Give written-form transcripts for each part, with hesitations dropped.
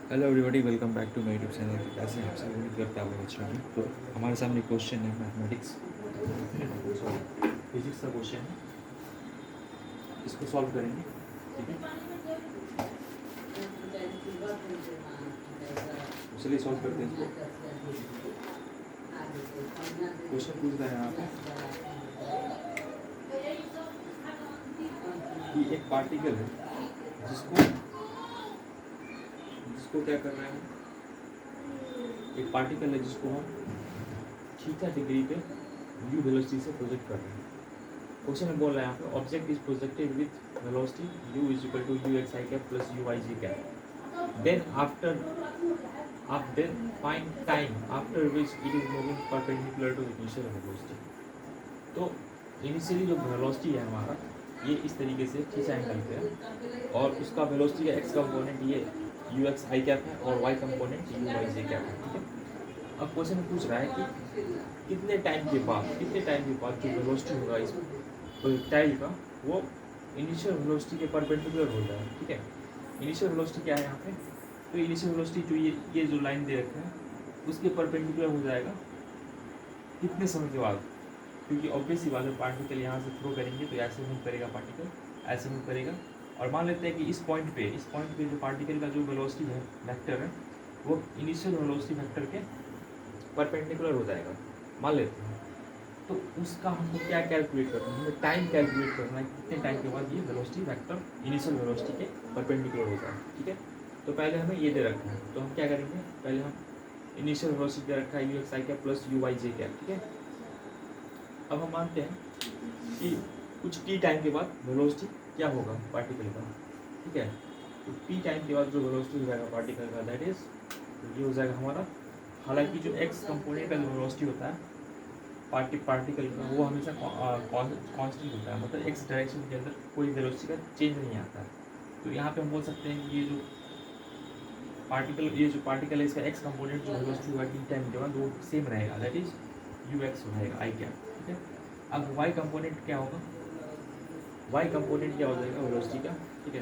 Hello everybody, welcome back to my YouTube channel. तो कैसे हैं आप सब? उम्मीद करता हूँ अच्छा है। तो हमारे सामने क्वेश्चन है मैथमेटिक्स फिजिक्स का क्वेश्चन है, इसको सॉल्व करेंगे। ठीक है, चलिए सॉल्व करते हैं इसको। क्वेश्चन पूछ रहा है यहाँ पे कि एक पार्टिकल है जिसको जिसको क्या कर रहे हैं, एक पार्टिकल है जिसको हम थीटा डिग्री पे यू वेलोसिटी से प्रोजेक्ट कर रहे हैं। क्वेश्चन में बोल रहा है यहाँ पे object is projected with velocity u is equal to U X I cap plus U Y G cap. Then after find time after which it is moving perpendicular to initial velocity. तो initially जो velocity है हमारा, ये इस तरीके से theta angle पे है और उसका वेलोसिटी का एक्स कंपोनेंट ये यू एक्स आई कैप है और Y component U Y G cap है। ठीक है, अब क्वेश्चन पूछ रहा है कि कितने टाइम के बाद जो वेलोसिटी होगा इस टाइल का, वो इनिशियल वेलोसिटी के परपेंडिकुलर हो जाए। ठीक है, इनिशियल वेलोसिटी क्या है यहाँ पे? तो इनिशियल वेलोसिटी जो ये जो लाइन दे रखा है उसके परपेंडिकुलर हो जाएगा कितने समय के बाद, क्योंकि ऑब्वियस ही बात है पार्टिकल यहाँ से थ्रो करेंगे तो ऐसे मूव करेगा, पार्टिकल ऐसे मूव करेगा। और मान लेते हैं कि इस पॉइंट पे जो पार्टिकल का जो वेलोसिटी है वेक्टर है वो इनिशियल वेलोसिटी वेक्टर के परपेंडिकुलर हो जाएगा, मान लेते हैं। तो उसका हमको क्या कैलकुलेट करना है? हमें टाइम कैलकुलेट करना है, कितने टाइम के बाद ये वेलोसिटी वेक्टर इनिशियल वेलोसिटी के परपेंडिकुलर हो जाए। ठीक है, तो पहले हमें ये दे रखना है, तो हम क्या करेंगे, पहले हम इनिशियल वेलोसिटी दे रखा है U X I cap plus U Y J cap. ठीक है, अब हम मानते हैं कि कुछ टी टाइम के बाद वेलोसिटी क्या होगा पार्टिकल का। ठीक है, तो टी टाइम के बाद जो वेलोसिटी हो जाएगा पार्टिकल का, दैट इज ये हो जाएगा हमारा। हालांकि जो एक्स कंपोनेंट का जो वेलोसिटी होता है पार्टिकल का, वो हमेशा कांस्टेंट होता है, मतलब एक्स डायरेक्शन के अंदर कोई वेलोसिटी का चेंज नहीं आता है। तो यहाँ पे हम बोल सकते हैं कि ये जो पार्टिकल है इसका एक्स कंपोनेंट जो वेलोसिटी होगा टी टाइम के बाद वो सेम रहेगा, दैट इज यू एक्स रहेगा आई कैप। ठीक है, अब वाई कंपोनेंट क्या होगा? वाई कंपोनेंट क्या हो जाएगा वेलोसिटी का? ठीक है,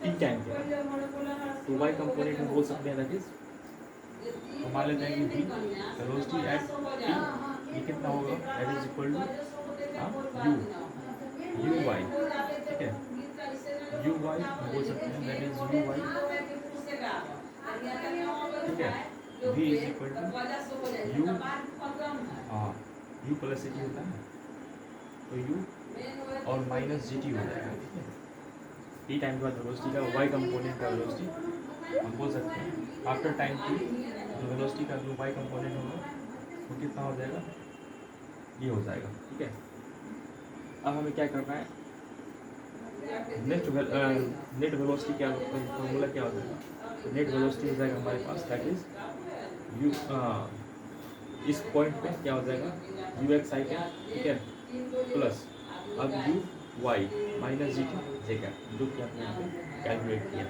टी टाइम के बाद, तो वाई कंपोनेंट हम बोल सकते हैं दैट इज, तो मान लेते हैं कि वेलोसिटी एट टी ये कितना होगा, that is equal to U Y. ठीक है, यू वाई हम बोल सकते हैं दैट इज यू वाई। ठीक है, v is equal to U, हाँ यू प्लस सी टी होता है, तो यू और माइनस जी टी हो जाएगा। ठीक है, टी टाइम के बाद वेलोसिटी का वाई कंपोनेंट का वेलोसिटी हम बोल सकते हैं आफ्टर टाइम टी जो वेलोसिटी का जो वाई कंपोनेंट होगा वो कितना हो जाएगा, ये हो जाएगा। ठीक है, अब हमें क्या करना है, नेट वेलोसिटी क्या फॉर्मूला क्या हो जाएगा, तो नेट वेलोसिटी हो जाएगा हमारे पास दैट इज यू, इस पॉइंट पे क्या हो जाएगा यू एक्स आई कैप। ठीक है, प्लस अब U Y minus G T J cap, जो कि आपने यहाँ पे कैलकुलेट किया।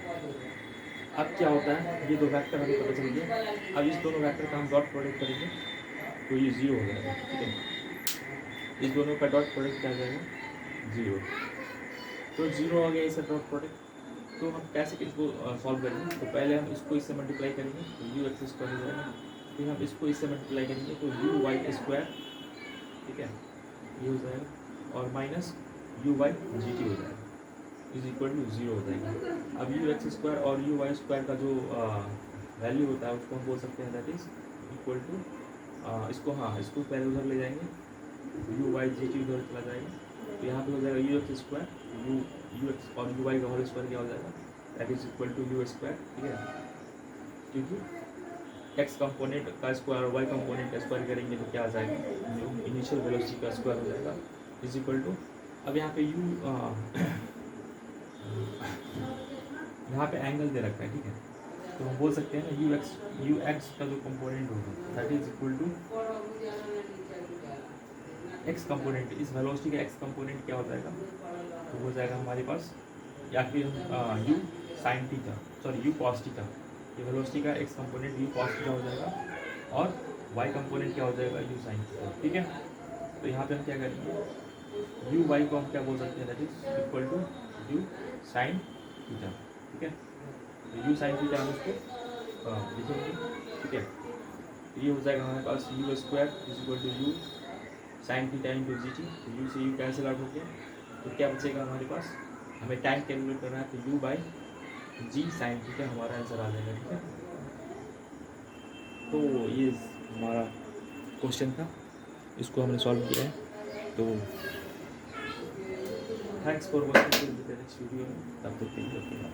अब क्या होता है, ये दो वेक्टर हमें पता चल गया। अब इस दोनों वेक्टर का हम डॉट प्रोडक्ट करेंगे तो ये जीरो हो जाएगा। ठीक है, इस दोनों का डॉट प्रोडक्ट क्या आ जाएगा, जीरो। तो जीरो आ गया इसका डॉट प्रोडक्ट। तो हम कैसे इसको सॉल्व करेंगे, तो पहले हम इसको इससे मल्टीप्लाई करेंगे तो यू एक्स स्क्वायर हो जाएगा, फिर हम इसको इससे मल्टीप्लाई करेंगे तो यू वाई स्क्वायर। ठीक है, ये हो जाएगा और minus U Y G T हो जाएगा इज इक्वल टू जीरो हो जाएगा। अब यू एक्स स्क्वायर और यू वाई स्क्वायर का जो वैल्यू होता है उसको हम बोल सकते हैं दैट इज इक्वल टू, इसको हाँ इसको पहले उधर ले जाएंगे, यू वाई जी टी उधर चला जाएगा, तो यहाँ पे हो जाएगा U X square U X और यू वाई का होल स्क्वायर क्या हो जाएगा, that is equal to U square. ठीक है, क्योंकि एक्स कंपोनेंट का स्क्वायर और वाई कंपोनेंट का स्क्वायर करेंगे तो क्या आ जाएगा, जो इनिशियल वेलोसिटी का स्क्वायर हो जाएगा इज इक्वल टू, अब यहाँ पे यू यहाँ पे एंगल दे रखा है। ठीक है, तो हम बोल सकते हैं ना यू एक्स का जो कंपोनेंट होगा that is equal to X component, इस वेलोसिटी का एक्स कंपोनेंट क्या हो जाएगा, तो हो जाएगा हमारे पास, या फिर you sine theta, sorry you cos theta, ये वेलोसिटी का X component you cos theta हो जाएगा और वाई कंपोनेंट क्या हो जाएगा, यू साइन थीटा। ठीक है, तो यहाँ पे हम क्या करेंगे, यू वाई को हम क्या बोल सकते हैं, that is equal to you sine theta. ठीक है, तो यू साइन थीटा हम उसको लिखेंगे, ठीक है। तो ये हो जाएगा हमारे पास u square is equal to you sine theta into g t. तो यू से यू कैंसिल आउट हो गया, तो क्या बचेगा हमारे पास, हमें टाइम कैलकुलेट करना है, तो U by G sine theta हमारा आंसर आ जाएगा, ठीक है। तो ये हमारा क्वेश्चन था, इसको हमने सॉल्व किया है। तो thanks for watching next video, तब तक के लिए।